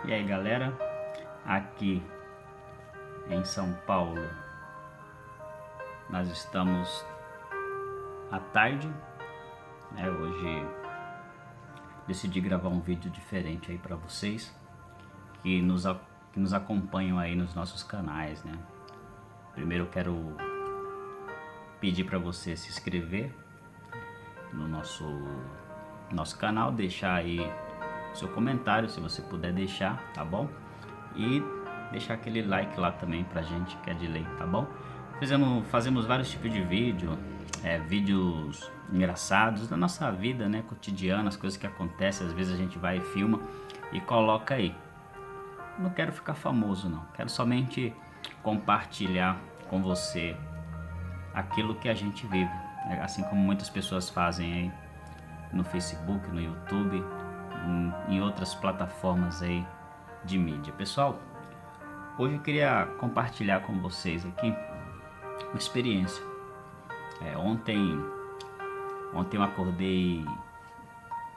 E aí galera, aqui em São Paulo nós estamos à tarde, né? Hoje decidi gravar um vídeo diferente aí para vocês que nos acompanham aí nos nossos canais, né? Primeiro eu quero pedir para você se inscrever no nosso canal, deixar aí seu comentário, se você puder deixar, tá bom? E deixar aquele like lá também pra gente, que é de lei, tá bom? Fazemos vários tipos de vídeo, vídeos engraçados da nossa vida, né, cotidiana, as coisas que acontecem, às vezes a gente vai e filma e coloca aí. Não quero ficar famoso não, quero somente compartilhar com você aquilo que a gente vive, né? Assim como muitas pessoas fazem aí no Facebook, no YouTube, em outras plataformas aí de mídia. Pessoal, hoje eu queria compartilhar com vocês aqui uma experiência. Ontem eu acordei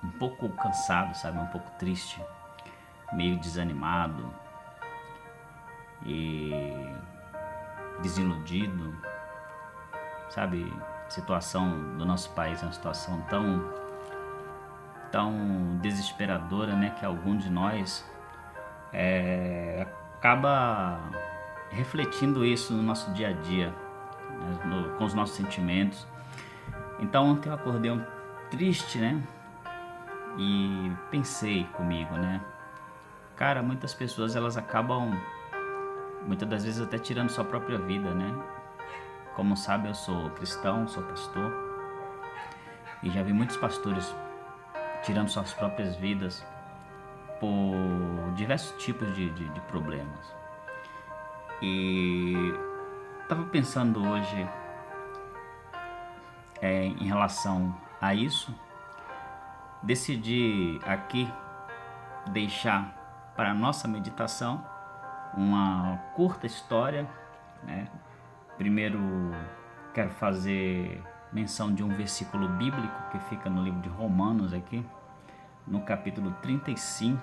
um pouco cansado, sabe, um pouco triste, meio desanimado e desiludido, sabe? A situação do nosso país é uma situação tão desesperadora, né, que algum de nós acaba refletindo isso no nosso dia a dia, né, com os nossos sentimentos. Então ontem eu acordei triste, né, e pensei comigo, né, cara, muitas pessoas elas acabam muitas das vezes até tirando sua própria vida, né. Como sabe, eu sou cristão, sou pastor e já vi muitos pastores tirando suas próprias vidas por diversos tipos de problemas. E estava pensando hoje em relação a isso, decidi aqui deixar para a nossa meditação uma curta história, né? Primeiro quero fazer menção de um versículo bíblico que fica no livro de Romanos aqui, no capítulo 35,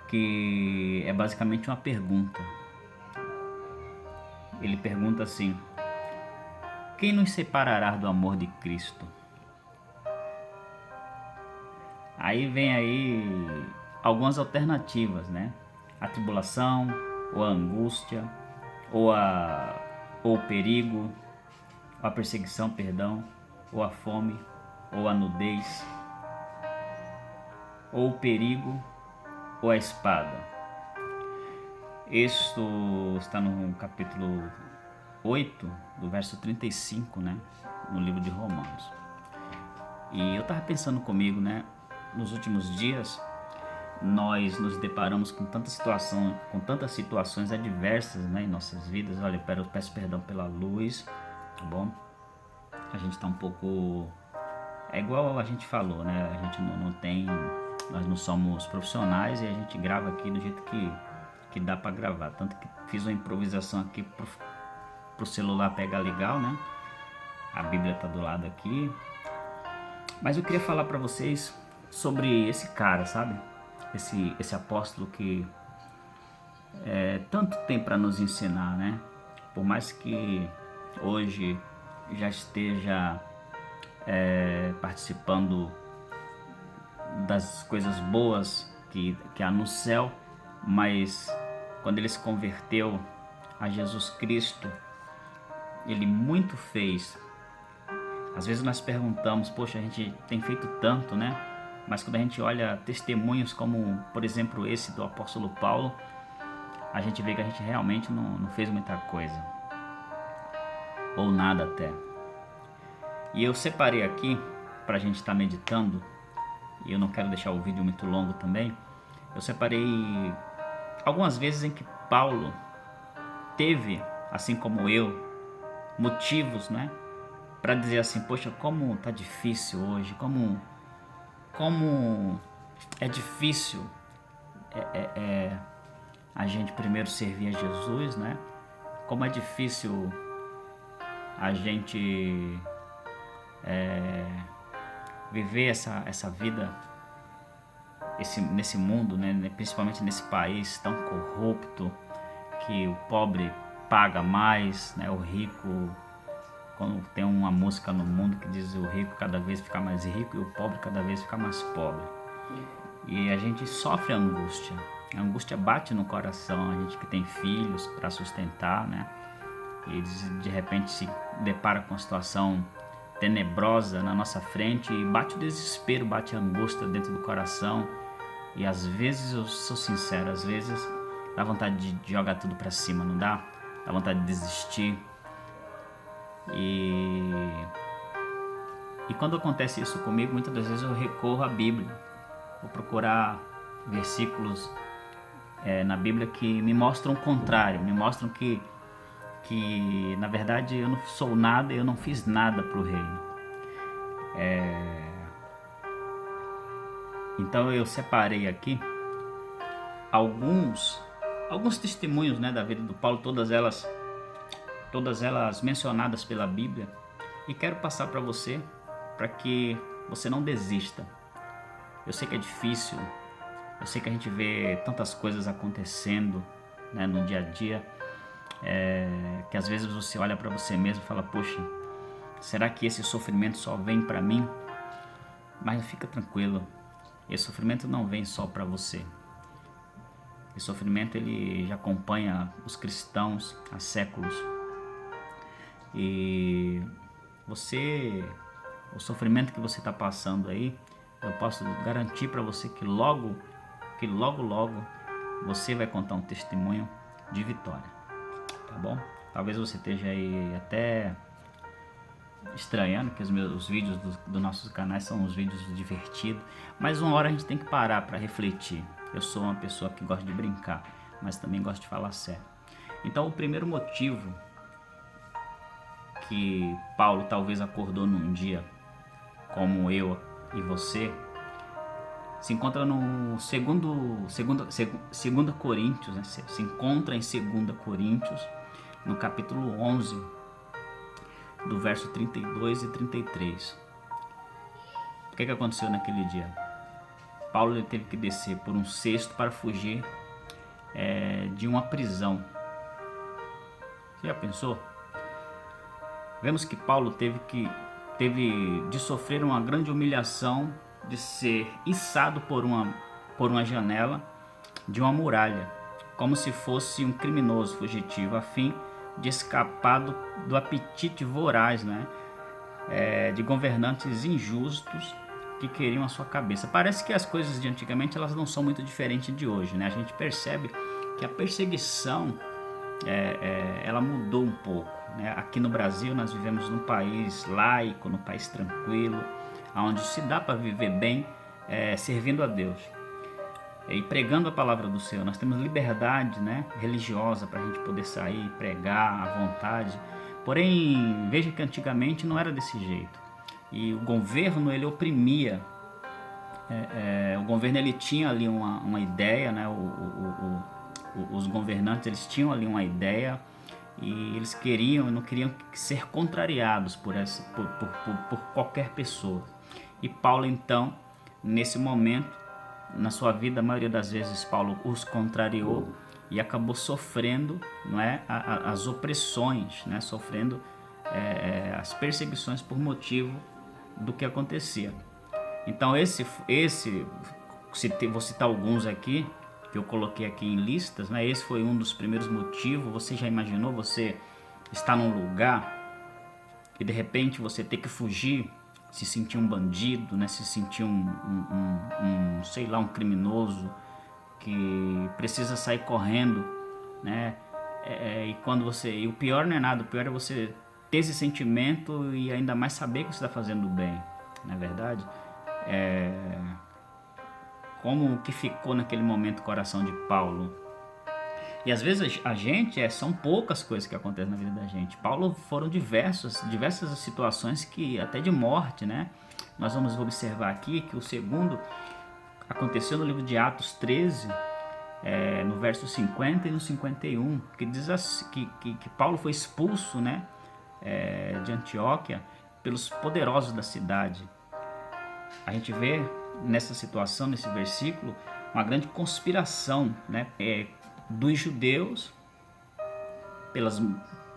que é basicamente uma pergunta. Ele pergunta assim: quem nos separará do amor de Cristo? Aí vem aí algumas alternativas, né? A tribulação, ou a angústia, ou o perigo, ou a perseguição, perdão, ou a fome, ou a nudez, ou o perigo, ou a espada. Isto está no capítulo 8, do verso 35, né, no livro de Romanos. E eu estava pensando comigo, né, nos últimos dias nós nos deparamos com tantas situações adversas, né, em nossas vidas. Olha, eu peço perdão pela luz, tá bom? A gente está um pouco... É igual a gente falou, né? A gente não tem... Nós não somos profissionais e a gente grava aqui do jeito que dá para gravar. Tanto que fiz uma improvisação aqui pro celular pegar legal, né? A Bíblia tá do lado aqui. Mas eu queria falar para vocês sobre esse cara, sabe? Esse apóstolo que tanto tem para nos ensinar, né? Por mais que hoje já esteja participando das coisas boas que há no céu, mas quando ele se converteu a Jesus Cristo, ele muito fez. Às vezes nós perguntamos, poxa, a gente tem feito tanto, né? Mas quando a gente olha testemunhos como, por exemplo, esse do apóstolo Paulo, a gente vê que a gente realmente não fez muita coisa, ou nada até. E eu separei aqui para a gente estar meditando, e eu não quero deixar o vídeo muito longo também. Eu separei algumas vezes em que Paulo teve, assim como eu, motivos, né, para dizer assim, poxa, como tá difícil hoje, como é difícil a gente primeiro servir a Jesus, né? Como é difícil a gente viver essa vida nesse mundo, né, principalmente nesse país tão corrupto, que o pobre paga mais, né, o rico, quando tem uma música no mundo que diz o rico cada vez fica mais rico e o pobre cada vez fica mais pobre. E a gente sofre angústia. A angústia bate no coração, a gente que tem filhos para sustentar, né? E eles de repente se depara com uma situação tenebrosa na nossa frente e bate o desespero, bate a angústia dentro do coração. E às vezes, eu sou sincero, às vezes dá vontade de jogar tudo para cima, não dá? Dá vontade de desistir. E quando acontece isso comigo, muitas das vezes eu recorro à Bíblia. Vou procurar versículos na Bíblia que me mostram o contrário, me mostram que na verdade eu não sou nada, eu não fiz nada para o reino. Então eu separei aqui alguns testemunhos, né, da vida do Paulo, todas elas mencionadas pela Bíblia, e quero passar para você, para que você não desista. Eu sei que é difícil, eu sei que a gente vê tantas coisas acontecendo, né, no dia a dia, que às vezes você olha para você mesmo e fala, poxa, será que esse sofrimento só vem para mim? Mas fica tranquilo, esse sofrimento não vem só para você. Esse sofrimento ele já acompanha os cristãos há séculos. E o sofrimento que você está passando aí, eu posso garantir para você que logo você vai contar um testemunho de vitória, tá bom? Talvez você esteja aí até estranhando que os vídeos dos nossos canais são uns vídeos divertidos, mas uma hora a gente tem que parar para refletir. Eu sou uma pessoa que gosta de brincar, mas também gosto de falar sério. Então o primeiro motivo que Paulo talvez acordou num dia como eu e você se encontra no 2 Coríntios, né? Se encontra em 2 Coríntios, no capítulo 11, do verso 32 e 33. O que aconteceu naquele dia? Paulo ele teve que descer por um cesto para fugir de uma prisão. Você já pensou? Vemos que Paulo teve de sofrer uma grande humilhação, de ser içado por uma janela de uma muralha, como se fosse um criminoso fugitivo, a fim de escapar do apetite voraz, né, de governantes injustos que queriam a sua cabeça. Parece que as coisas de antigamente elas não são muito diferentes de hoje, né? A gente percebe que a perseguição ela mudou um pouco, né? Aqui no Brasil nós vivemos num país laico, num país tranquilo, onde se dá para viver bem servindo a Deus e pregando a palavra do Senhor. Nós temos liberdade, né, religiosa para a gente poder sair e pregar à vontade. Porém, veja que antigamente não era desse jeito. E o governo ele oprimia. O governo ele tinha ali uma ideia, né? Os governantes eles tinham ali uma ideia e eles não queriam ser contrariados por qualquer pessoa. E Paulo então, nesse momento, na sua vida, a maioria das vezes Paulo os contrariou e acabou sofrendo, não é, as opressões, né, sofrendo as perseguições por motivo do que acontecia. Então vou citar alguns aqui, que eu coloquei aqui em listas, né? Esse foi um dos primeiros motivos. Você já imaginou você estar num lugar e de repente você ter que fugir, se sentir um bandido, né? Se sentir sei lá, um criminoso que precisa sair correndo, né? E o pior não é nada, o pior é você ter esse sentimento e ainda mais saber que você está fazendo bem, não é verdade? Como que ficou naquele momento o coração de Paulo? E às vezes são poucas coisas que acontecem na vida da gente. Paulo foram diversas situações que até de morte, né? Nós vamos observar aqui que o segundo aconteceu no livro de Atos 13, no verso 50 e no 51, que diz assim, que Paulo foi expulso, né, de Antioquia pelos poderosos da cidade. A gente vê nessa situação, nesse versículo, uma grande conspiração, né, dos judeus pelas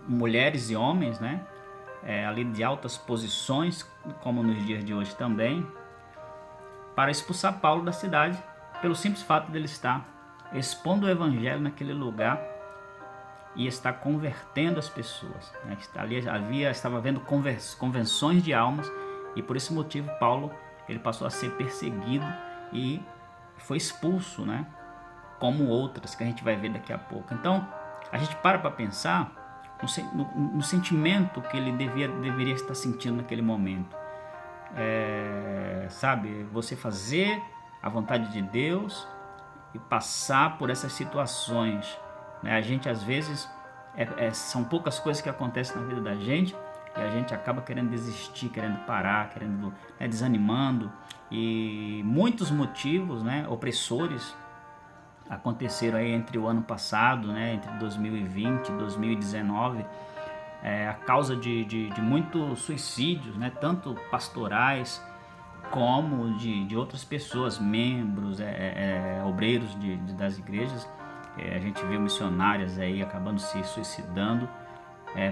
mulheres e homens, né, ali de altas posições, como nos dias de hoje também, para expulsar Paulo da cidade, pelo simples fato dele estar expondo o evangelho naquele lugar e estar convertendo as pessoas, né? Ali estava havendo convenções de almas, e por esse motivo Paulo ele passou a ser perseguido e foi expulso, né? Como outras que a gente vai ver daqui a pouco. Então a gente para pensar no sentimento que ele deveria estar sentindo naquele momento. Sabe, você fazer a vontade de Deus e passar por essas situações, né? A gente às vezes são poucas coisas que acontecem na vida da gente e a gente acaba querendo desistir, querendo parar, querendo, né, desanimando, e muitos motivos, né, opressores aconteceram aí entre o ano passado, né, entre 2020 e 2019, a causa de muitos suicídios, né, tanto pastorais como de outras pessoas, membros, obreiros das igrejas. A gente viu missionárias aí acabando se suicidando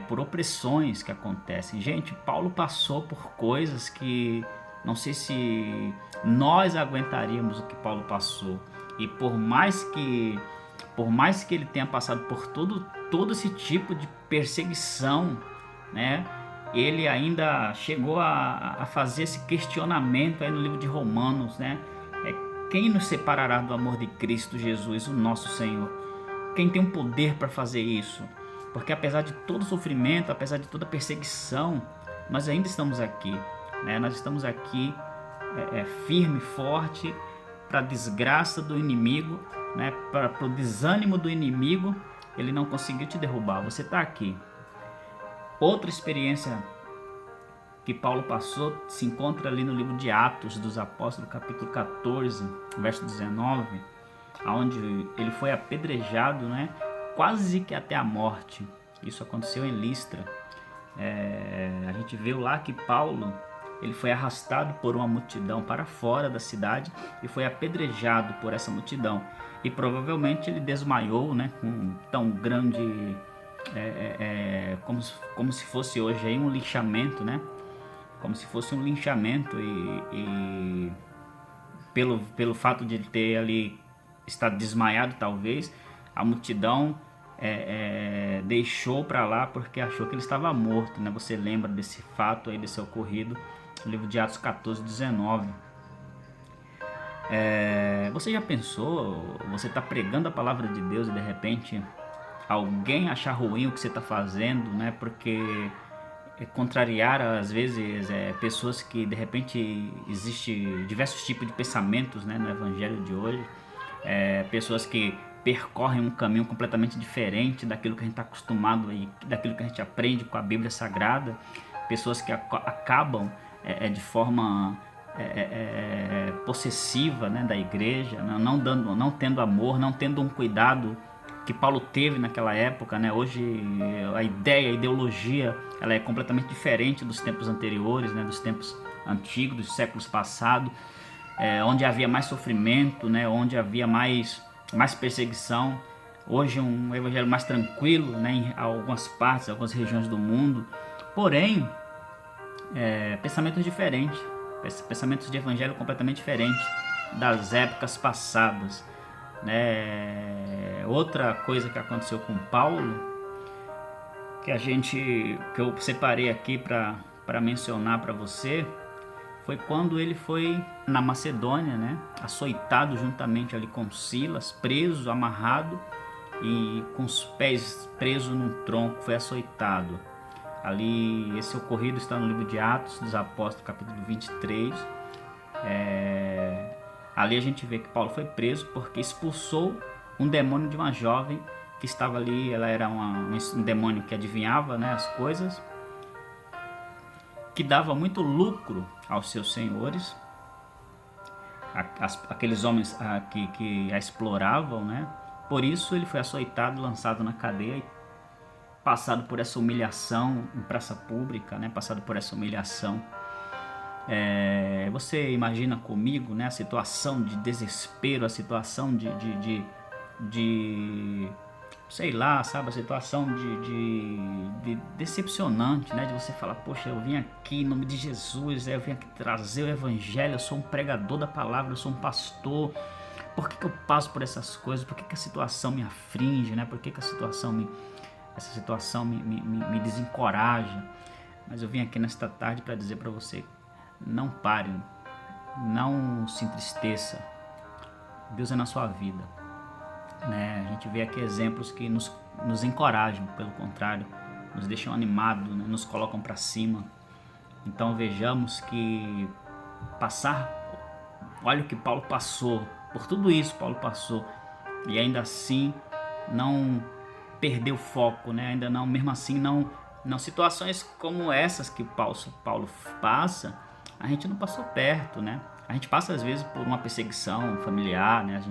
por opressões que acontecem. Gente, Paulo passou por coisas que não sei se nós aguentaríamos o que Paulo passou. E por mais que ele tenha passado por todo esse tipo de perseguição, né, ele ainda chegou a fazer esse questionamento aí no livro de Romanos, né? Quem nos separará do amor de Cristo Jesus, o nosso Senhor? Quem tem o poder para fazer isso? Porque apesar de todo sofrimento, apesar de toda perseguição, nós ainda estamos aqui, né? Nós estamos aqui firme e forte para a desgraça do inimigo, né? Para o desânimo do inimigo. Ele não conseguiu te derrubar, você está aqui. Outra experiência que Paulo passou se encontra ali no livro de Atos dos Apóstolos, capítulo 14, verso 19, onde ele foi apedrejado, né, quase que até a morte. Isso aconteceu em Listra. A gente viu lá que Paulo ele foi arrastado por uma multidão para fora da cidade e foi apedrejado por essa multidão. E provavelmente ele desmaiou, né, com tão grande... como se fosse hoje aí um linchamento, né? Como se fosse um linchamento, e pelo fato de ele ter ali estado desmaiado, talvez a multidão deixou para lá porque achou que ele estava morto, né? Você lembra desse fato aí, desse ocorrido no livro de Atos 14, 19. Você já pensou, você está pregando a palavra de Deus e de repente alguém achar ruim o que você está fazendo, né? Porque contrariar às vezes pessoas que de repente existe diversos tipos de pensamentos, né, no evangelho de hoje, pessoas que percorrem um caminho completamente diferente daquilo que a gente está acostumado e daquilo que a gente aprende com a Bíblia Sagrada, pessoas que acabam de forma possessiva, né, da igreja, não tendo amor, não tendo um cuidado que Paulo teve naquela época, né? Hoje a ideologia, ela é completamente diferente dos tempos anteriores, né? Dos tempos antigos, dos séculos passados, onde havia mais sofrimento, né? Onde havia mais perseguição. Hoje um evangelho mais tranquilo, né? Em algumas partes, algumas regiões do mundo. Porém, pensamentos diferentes, pensamentos de evangelho completamente diferentes das épocas passadas, né? Outra coisa que aconteceu com Paulo, que eu separei aqui para mencionar para você, foi quando ele foi na Macedônia, né? Açoitado juntamente ali com Silas, preso, amarrado e com os pés presos num tronco, foi açoitado. Ali, esse ocorrido está no livro de Atos dos Apóstolos, capítulo 23. Ali a gente vê que Paulo foi preso porque expulsou um demônio de uma jovem que estava ali. Ela era um demônio que adivinhava, né, as coisas, que dava muito lucro aos seus senhores, aqueles homens que a exploravam, né? Por isso ele foi açoitado, lançado na cadeia, passado por essa humilhação em praça pública, né? Passado por essa humilhação. Você imagina comigo, né, a situação de desespero, a situação de sei lá, sabe, a situação de decepcionante, né, de você falar, poxa, eu vim aqui em nome de Jesus, eu vim aqui trazer o evangelho, eu sou um pregador da palavra, eu sou um pastor, por que eu passo por essas coisas, por que a situação me aflige, né, por que essa situação me desencoraja. Mas eu vim aqui nesta tarde para dizer para você, não pare, não se entristeça, Deus é na sua vida, né? A gente vê aqui exemplos que nos encorajam, pelo contrário, nos deixam animados, né? Nos colocam para cima. Então vejamos que olha o que Paulo passou, por tudo isso Paulo passou, e ainda assim não perdeu o foco, né? Ainda não, mesmo assim não situações como essas que Paulo passa, a gente não passou perto, né? A gente passa às vezes por uma perseguição familiar, né?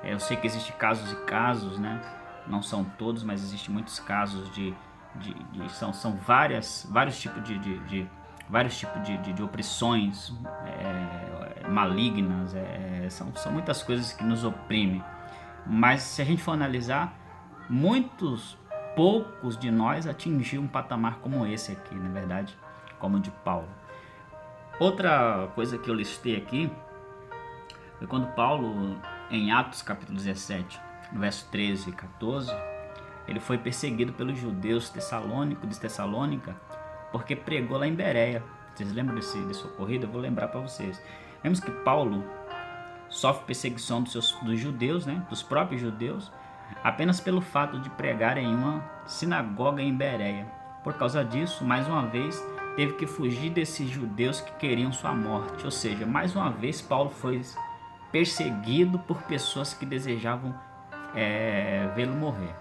Eu sei que existem casos e casos, né? Não são todos, mas existem muitos casos são vários tipos de opressões malignas, são muitas coisas que nos oprimem. Mas se a gente for analisar, poucos de nós atingiu um patamar como esse aqui, na verdade, como o de Paulo. Outra coisa que eu listei aqui foi quando Paulo, em Atos capítulo 17, no verso 13 e 14, ele foi perseguido pelos judeus de Tessalônica, porque pregou lá em Bereia. Vocês lembram desse ocorrido? Eu vou lembrar para vocês. Vemos que Paulo sofre perseguição dos judeus, né, dos próprios judeus, apenas pelo fato de pregar em uma sinagoga em Bereia. Por causa disso, mais uma vez, teve que fugir desses judeus que queriam sua morte. Ou seja, mais uma vez Paulo foi perseguido por pessoas que desejavam vê-lo morrer.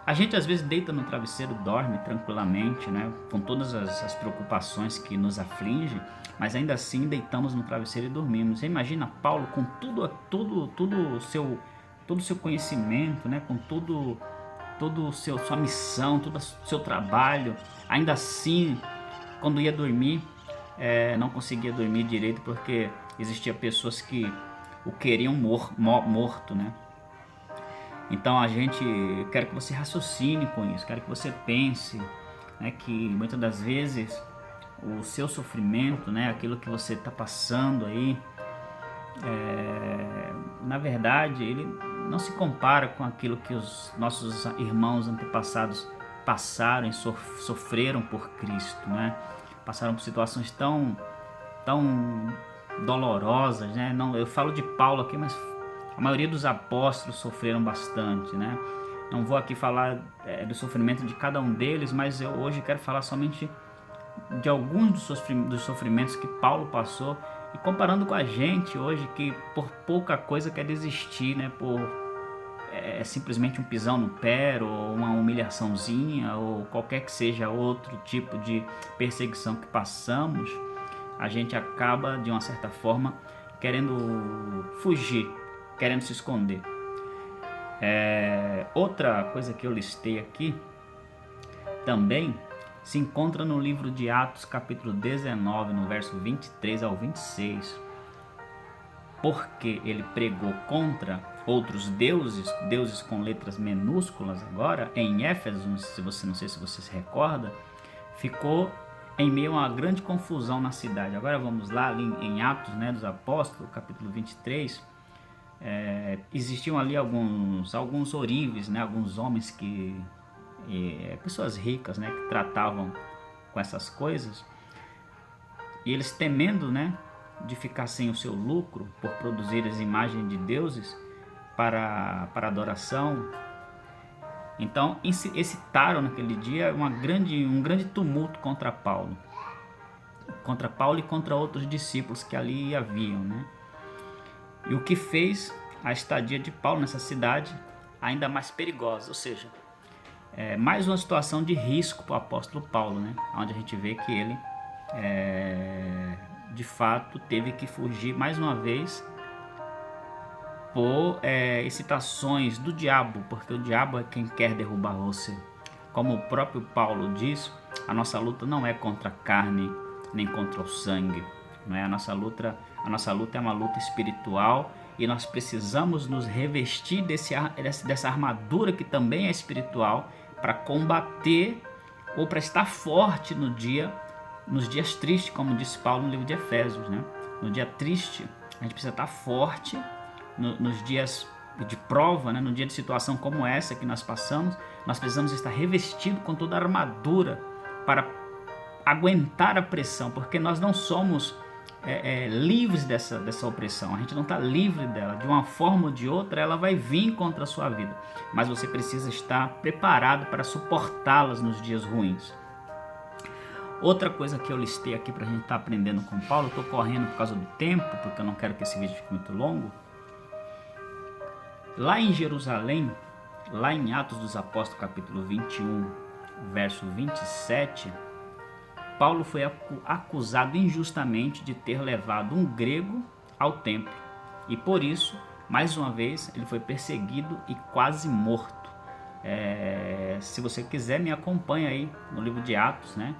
A gente às vezes deita no travesseiro, dorme tranquilamente, né, com todas as preocupações que nos afligem, mas ainda assim deitamos no travesseiro e dormimos. Você imagina Paulo com todo o seu conhecimento, né, com sua missão, todo o seu trabalho, ainda assim, quando ia dormir, não conseguia dormir direito porque existia pessoas que o queriam morto, né? Então quero que você raciocine com isso, quero que você pense, né, que muitas das vezes o seu sofrimento, né, aquilo que você está passando aí, na verdade, ele não se compara com aquilo que os nossos irmãos antepassados passaram e sofreram por Cristo, né? Passaram por situações tão dolorosas, né? Não, eu falo de Paulo aqui, mas a maioria dos apóstolos sofreram bastante, né? Não vou aqui falar do sofrimento de cada um deles, mas eu hoje quero falar somente de alguns dos sofrimentos que Paulo passou, e comparando com a gente hoje, que por pouca coisa quer desistir, né? Por simplesmente um pisão no pé, ou uma humilhaçãozinha, ou qualquer que seja outro tipo de perseguição que passamos, a gente acaba, de uma certa forma, querendo fugir, querendo se esconder. Outra coisa que eu listei aqui também se encontra no livro de Atos, capítulo 19, no verso 23 ao 26, porque ele pregou contra outros deuses com letras minúsculas agora, em Éfeso, não sei se você se recorda, ficou em meio a uma grande confusão na cidade. Agora vamos lá, ali em Atos, né, dos Apóstolos, capítulo 23, existiam ali alguns ourives, né, alguns homens pessoas ricas, né, que tratavam com essas coisas, e eles, temendo, né, de ficar sem o seu lucro por produzir as imagens de deuses para adoração, então excitaram naquele dia um grande tumulto contra Paulo e contra outros discípulos que ali haviam, né? E o que fez a estadia de Paulo nessa cidade ainda mais perigosa, ou seja, mais uma situação de risco para o apóstolo Paulo, né? Onde a gente vê que ele de fato teve que fugir mais uma vez por excitações do diabo, porque o diabo é quem quer derrubar você. Como o próprio Paulo diz, a nossa luta não é contra a carne nem contra o sangue. não é? A nossa luta é uma luta espiritual e nós precisamos nos revestir dessa armadura que também é espiritual para combater ou para estar forte nos dias tristes, como disse Paulo no livro de Efésios, né? No dia triste, a gente precisa estar forte, nos dias de prova, né? No dia de situação como essa que nós passamos, nós precisamos estar revestido com toda a armadura para aguentar a pressão, porque nós não somos livres dessa opressão, a gente não está livre dela, de uma forma ou de outra ela vai vir contra a sua vida, mas você precisa estar preparado para suportá-las nos dias ruins. Outra coisa que eu listei aqui para a gente estar aprendendo com Paulo, eu estou correndo por causa do tempo, porque eu não quero que esse vídeo fique muito longo. Lá em Jerusalém, lá em Atos dos Apóstolos capítulo 21, verso 27, Paulo foi acusado injustamente de ter levado um grego ao templo e por isso, mais uma vez, ele foi perseguido e quase morto. Se você quiser, me acompanha aí no livro de Atos, né?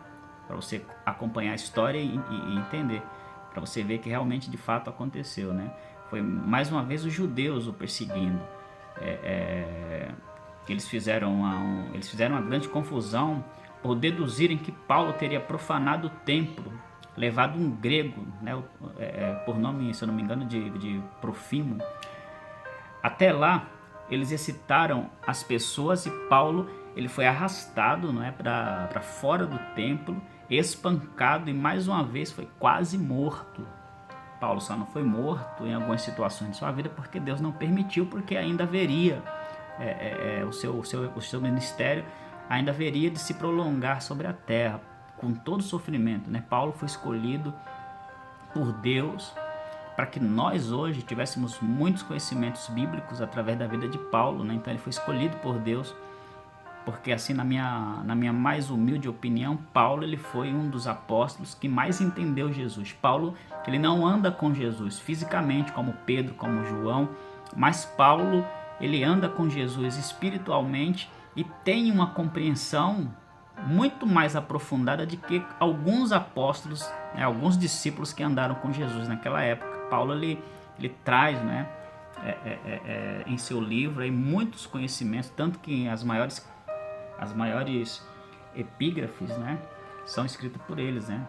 Para você acompanhar a história e entender, para você ver que realmente de fato aconteceu, né? Foi mais uma vez os judeus o perseguindo. Eles fizeram uma grande confusão por deduzirem que Paulo teria profanado o templo, levado um grego, né, por nome, se eu não me engano, de Profimo. Até lá, eles excitaram as pessoas e Paulo ele foi arrastado, não é, para fora do templo, espancado e mais uma vez foi quase morto. Paulo só não foi morto em algumas situações de sua vida porque Deus não permitiu, porque ainda haveria o seu ministério ainda haveria de se prolongar sobre a terra com todo o sofrimento, né? Paulo foi escolhido por Deus para que nós hoje tivéssemos muitos conhecimentos bíblicos através da vida de Paulo, né? Então ele foi escolhido por Deus, porque assim na minha mais humilde opinião, Paulo ele foi um dos apóstolos que mais entendeu Jesus. Paulo ele não anda com Jesus fisicamente como Pedro, como João, mas Paulo ele anda com Jesus espiritualmente e tem uma compreensão muito mais aprofundada de que alguns apóstolos, né, alguns discípulos que andaram com Jesus naquela época. Paulo ele traz, né, em seu livro aí, muitos conhecimentos, tanto que as maiores epígrafes, né, são escritas por eles, né?